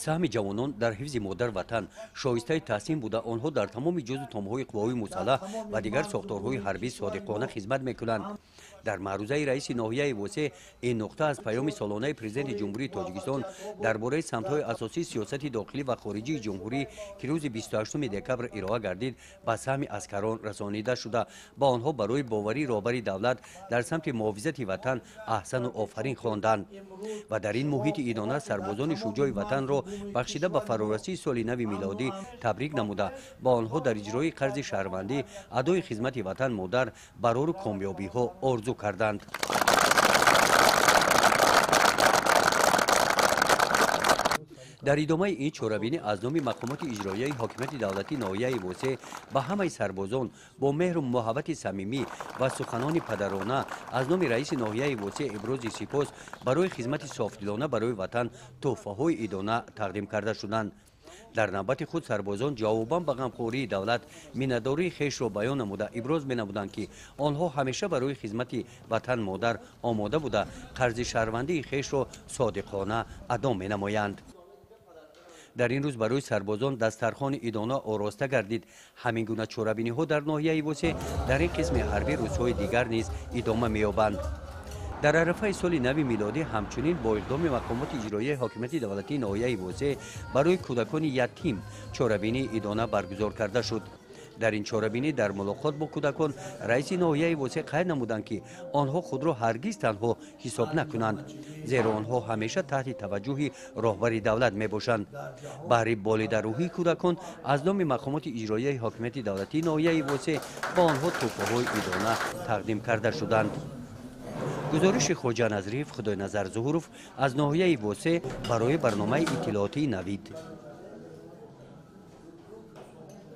سهم جوانان در حفظ مادر وطن شایسته تحسین بوده. آنها در تمام جزء تامهای قوای مسلح و دیگر ساختارهای حربی صادقانه خدمت میکنند. در معروضه رئیس ناحیه وسه این نقطه از پیام سالانه پرزیدنت جمهوری تاجیکستان درباره سمت‌های اساسی سیاست داخلی و خارجی جمهوری که روز 28 دکبر ارائه گردید به سهم عسکران رسانیده شده. با آنها برای باوری رهبری دولت در سمت محافظت وطن احسن و آفرین خواندند و در این محیط ایدانه سربازان شجاع وطن را بخشیده به فرارسی سال نو میلادی تبریک نموده. با آنها در اجرای قرض شهروندی ادای خدمت وطن مادر برای کامیابی ها آرزو کردند. در ادامه این چهاربینی از نام مقامات اجرایی حاکمیت دولتی ناحیه وسه به همه سربازان با مهر و محبت صمیمی و سخنان پدرانه از نام رئیس ناحیه وسه ابراز سپاس برای خدمت صافدلانه برای وطن تحفه‌های ادانه تقدیم کرده شدند. در نوبت خود سربازان جواباً به غمخوری دولت مینداری خیش را بیان نموده ابراز می‌نمودند که آنها همیشه برای خدمت وطن مادر آماده بوده قرض شهروندی خیش را صادقانه ادا می‌نمایند. در این روز برای سربازان دسترخوان ادانه آراسته گردید. همین گونه چهاربینی ها در ناحیه وسه در این قسم حربی روزهای دیگر نیز ادامه می‌یابند. در عرفه سال نو میلادی همچنین با اقدام مقامات اجرایی حاکمیت دولتی ناحیه وسه برای کودکان یتیم چهاربینی ادانه برگزار کرده شد. در این چهاربینی در ملاقات با کودکان رئیس ناحیه وسه قید نمودند که آنها خود را هرگز تنها حساب نکنند، زیرا آنها همیشه تحت توجه رهبر دولت می باشند. برای بالیدروهی کودکان از نام مقامات اجرایی حاکمیت دولتی ناحیه وسه با آنها تحفه‌های ادانه تقدیم کرده شدند. گزارش خواجه نظریف خدای نظر ظهوروف از ناحیه وسه برای برنامه اطلاعاتی نوید.